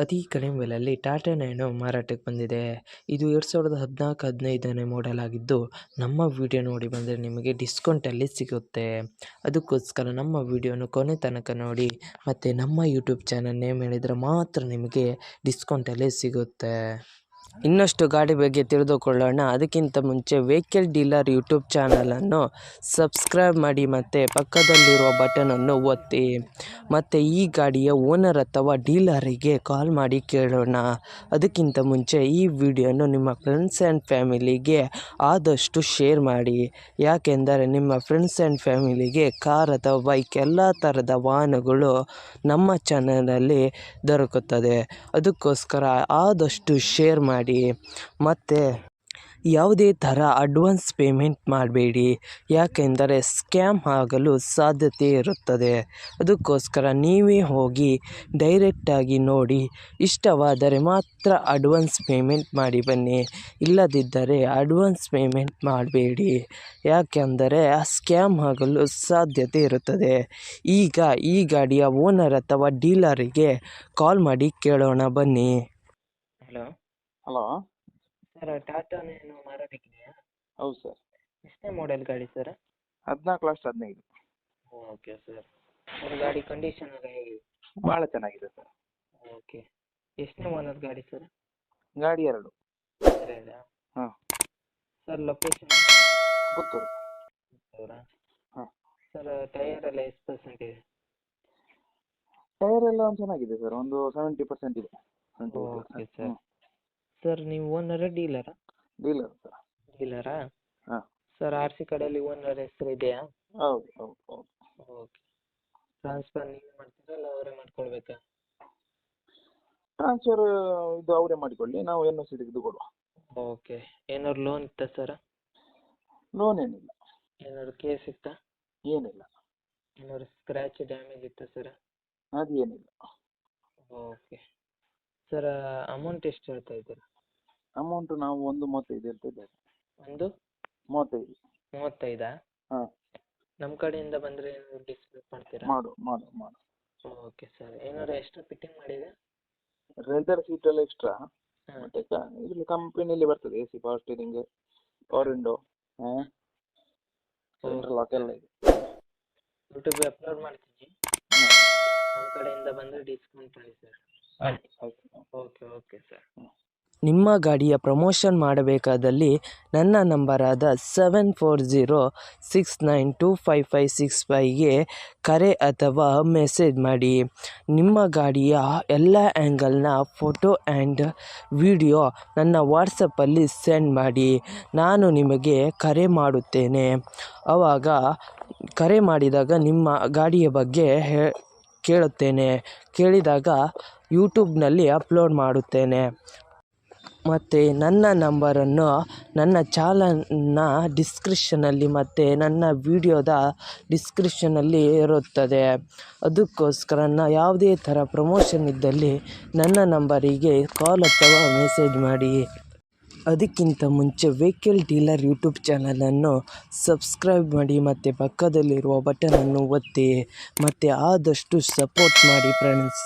ಅತಿ ಕಡಿಮೆ ಬೆಲೆಯಲ್ಲಿ ಟಾಟಾ ನ್ಯಾನೋ ಮಾರಾಟಕ್ಕೆ ಬಂದಿದೆ. ಇದು 2014-15ನೇ ಮಾಡೆಲ್ ಆಗಿದ್ದು, ನಮ್ಮ ವಿಡಿಯೋ ನೋಡಿ ಬಂದರೆ ನಿಮಗೆ ಡಿಸ್ಕೌಂಟಲ್ಲಿ ಸಿಗುತ್ತೆ. ಅದಕ್ಕೋಸ್ಕರ ನಮ್ಮ ವಿಡಿಯೋನ ಕೊನೆ ತನಕ ನೋಡಿ ಮತ್ತು ನಮ್ಮ ಯೂಟ್ಯೂಬ್ ಚಾನಲ್ ನೇಮ್ ಹೇಳಿದರೆ ಮಾತ್ರ ನಿಮಗೆ ಡಿಸ್ಕೌಂಟಲ್ಲಿ ಸಿಗುತ್ತೆ. ಇನ್ನಷ್ಟು ಗಾಡಿ ಬಗ್ಗೆ ತಿಳಿದುಕೊಳ್ಳೋಣ. ಅದಕ್ಕಿಂತ ಮುಂಚೆ ವೆಹಿಕಲ್ ಡೀಲರ್ ಯೂಟ್ಯೂಬ್ ಚಾನಲನ್ನು ಸಬ್ಸ್ಕ್ರೈಬ್ ಮಾಡಿ ಮತ್ತು ಪಕ್ಕದಲ್ಲಿರುವ ಬಟನನ್ನು ಒತ್ತಿ. ಮತ್ತು ಈ ಗಾಡಿಯ ಓನರ್ ಅಥವಾ ಡೀಲರಿಗೆ ಕಾಲ್ ಮಾಡಿ ಕೇಳೋಣ. ಅದಕ್ಕಿಂತ ಮುಂಚೆ ಈ ವಿಡಿಯೋನು ನಿಮ್ಮ ಫ್ರೆಂಡ್ಸ್ ಆ್ಯಂಡ್ ಫ್ಯಾಮಿಲಿಗೆ ಆದಷ್ಟು ಶೇರ್ ಮಾಡಿ. ಯಾಕೆಂದರೆ ನಿಮ್ಮ ಫ್ರೆಂಡ್ಸ್ ಆ್ಯಂಡ್ ಫ್ಯಾಮಿಲಿಗೆ ಕಾರ್ ಅಥವಾ ಬೈಕ್ ಎಲ್ಲ ಥರದ ವಾಹನಗಳು ನಮ್ಮ ಚಾನಲಲ್ಲಿ ದೊರಕುತ್ತದೆ. ಅದಕ್ಕೋಸ್ಕರ ಆದಷ್ಟು ಶೇರ್ ಮಾಡಿ. ಮತ್ತು ಯಾವುದೇ ಥರ ಅಡ್ವಾನ್ಸ್ ಪೇಮೆಂಟ್ ಮಾಡಬೇಡಿ, ಯಾಕೆಂದರೆ ಸ್ಕ್ಯಾಮ್ ಆಗಲು ಸಾಧ್ಯತೆ ಇರುತ್ತದೆ. ಅದಕ್ಕೋಸ್ಕರ ನೀವೇ ಹೋಗಿ ಡೈರೆಕ್ಟಾಗಿ ನೋಡಿ, ಇಷ್ಟವಾದರೆ ಮಾತ್ರ ಅಡ್ವಾನ್ಸ್ ಪೇಮೆಂಟ್ ಮಾಡಿ ಬನ್ನಿ. ಇಲ್ಲದಿದ್ದರೆ ಅಡ್ವಾನ್ಸ್ ಪೇಮೆಂಟ್ ಮಾಡಬೇಡಿ, ಯಾಕೆಂದರೆ ಸ್ಕ್ಯಾಮ್ ಆಗಲು ಸಾಧ್ಯತೆ ಇರುತ್ತದೆ. ಈಗ ಈ ಗಾಡಿಯ ಓನರ್ ಅಥವಾ ಡೀಲರಿಗೆ ಕಾಲ್ ಮಾಡಿ ಕೇಳೋಣ ಬನ್ನಿ. ಹಲೋ ಸರ್, ಟಾಟಾ ನ್ಯಾನೋ ಮಾರಾಟಕ್ಕಿದೆಯಾ? ಹೌದು ಸರ್. ಎಷ್ಟನೇ ಮಾಡೆಲ್ ಗಾಡಿ ಸರ್? 14/15. Okay sir. ಸರ್, ಗಾಡಿ ಕಂಡೀಷನ್ ಎಲ್ಲ ಹೇಗಿದೆ? ಭಾಳ ಚೆನ್ನಾಗಿದೆ ಸರ್. ಓಕೆ. ಎಷ್ಟನೇ ಓನರ್ ಗಾಡಿ ಸರ್? ಗಾಡಿ 2. ಹಾಂ ಸರ್, ಲೊಕೇಶನ್? ಪುತ್ತೂರು. ಹೌದಾ? ಹಾಂ. ಸರ್, ಟೈರ್ ಎಲ್ಲ ಎಷ್ಟು ಪರ್ಸೆಂಟ್ ಇದೆ? ಟೈರ್ ಎಲ್ಲ ಚೆನ್ನಾಗಿದೆ ಸರ್, ಒಂದು 70% ಇದೆ. Okay sir. ಸರ್, ನೀವು ಓನರಾ ಡೀಲರಾ? Dealer sir. ಡೀಲರಾ? ಹಾಂ. ಸರ್, ಆರ್ ಸಿ ಕಾರ್ಡಲ್ಲಿ ಓನರ್ ಹೆಸರು ಇದೆಯಾ? ಹೌದು ಹೌದು ಹೌದು. ಓಕೆ. ಟ್ರಾನ್ಸ್ಫರ್ ನೀವು ಮಾಡ್ತೀರಾ ಅಲ್ಲ ಅವರೇ ಮಾಡ್ಕೊಳ್ಬೇಕಾ? ಟ್ರಾನ್ಸ್ಫರ್ ಇದು ಅವರೇ ಮಾಡಿಕೊಳ್ಳಿ, ನಾವು NOC ತೆಗೆದು ಕೊಡುವ. ಓಕೆ. ಏನಾದ್ರು ಲೋನ್ ಇತ್ತಾ ಸರ್? ಲೋನ್ ಏನಿಲ್ಲ. ಏನಾದ್ರು ಕೇಸ್ ಇತ್ತಾ? ಏನಿಲ್ಲ. ಏನಾದ್ರು ಸ್ಕ್ರ್ಯಾಚ್ ಡ್ಯಾಮೇಜ್ ಇತ್ತಾ ಸರ್? ಅದು ಏನಿಲ್ಲ. ಓಕೆ. ಸರ್, ಅಮೌಂಟ್ ಎಷ್ಟು ಹೇಳ್ತಾ ಇದ್ದೀರಾ? ಅಮೌಂಟು ನಾವು 1.35 ಹೇಳ್ತಿದ್ದೇವೆ. 1.35? 35. ಹಾಂ. ನಮ್ಮ ಕಡೆಯಿಂದ ಬಂದರೆ ಡಿಸ್ಕೌಂಟ್ ಮಾಡ್ತೀರಾ? ಮಾಡು ಮಾಡು ಮಾಡು. Okay sir. ಏನಾದ್ರು ಎಕ್ಸ್ಟ್ರಾ ಫಿಟ್ಟಿಂಗ್ ಮಾಡಿದೆ? ಲೆದರ್ ಸೀಟ್ ಎಲ್ಲ ಎಕ್ಸ್ಟ್ರಾ. ಹಾಂ. ಮತ್ತೆ ಇದರಲ್ಲಿ ಕಂಪನಿಯಲ್ಲಿ ಬರ್ತದೆ AC, power steering, power window, central lock ಎಲ್ಲ ಇದೆ. ಯೂಟ್ಯೂಬ್ ಅಪ್ಲೋಡ್ ಮಾಡ್ತೀನಿ, ನಮ್ಮ ಕಡೆಯಿಂದ ಬಂದರೆ ಡಿಸ್ಕೌಂಟ್ ಮಾಡಿ ಸರ್. Okay okay sir. ನಿಮ್ಮ ಗಾಡಿಯ ಪ್ರಮೋಷನ್ ಮಾಡಬೇಕಾದಲ್ಲಿ ನನ್ನ ನಂಬರಾದ 7406925565ಗೆ ಕರೆ ಅಥವಾ ಮೆಸೇಜ್ ಮಾಡಿ. ನಿಮ್ಮ ಗಾಡಿಯ ಎಲ್ಲ ಆ್ಯಂಗಲ್ನ ಫೋಟೋ ಆ್ಯಂಡ್ ವಿಡಿಯೋ ನನ್ನ ವಾಟ್ಸಪ್ಪಲ್ಲಿ ಸೆಂಡ್ ಮಾಡಿ. ನಾನು ನಿಮಗೆ ಕರೆ ಮಾಡುತ್ತೇನೆ. ಆವಾಗ ಕರೆ ಮಾಡಿದಾಗ ನಿಮ್ಮ ಗಾಡಿಯ ಬಗ್ಗೆ ಕೇಳಿದಾಗ ಯೂಟ್ಯೂಬ್ನಲ್ಲಿ ಅಪ್ಲೋಡ್ ಮಾಡುತ್ತೇನೆ. ಮತ್ತು ನನ್ನ ನಂಬರನ್ನು ನನ್ನ ಚಾನಲ್ನ ಡಿಸ್ಕ್ರಿಪ್ಷನಲ್ಲಿ ಮತ್ತು ನನ್ನ ವಿಡಿಯೋದ ಡಿಸ್ಕ್ರಿಪ್ಷನಲ್ಲಿ ಇರುತ್ತದೆ. ಅದಕ್ಕೋಸ್ಕರ ಯಾವುದೇ ಥರ ಪ್ರಮೋಷನ್ ಇದ್ದಲ್ಲಿ ನನ್ನ ನಂಬರಿಗೆ ಕಾಲ್ ಅಥವಾ ಮೆಸೇಜ್ ಮಾಡಿ. ಅದಕ್ಕಿಂತ ಮುಂಚೆ ವೆಹಿಕಲ್ ಡೀಲರ್ ಯೂಟ್ಯೂಬ್ ಚಾನಲನ್ನು ಸಬ್ಸ್ಕ್ರೈಬ್ ಮಾಡಿ ಮತ್ತು ಪಕ್ಕದಲ್ಲಿರುವ ಬಟನನ್ನು ಒತ್ತಿ ಮತ್ತು ಆದಷ್ಟು ಸಪೋರ್ಟ್ ಮಾಡಿ ಫ್ರೆಂಡ್ಸ್.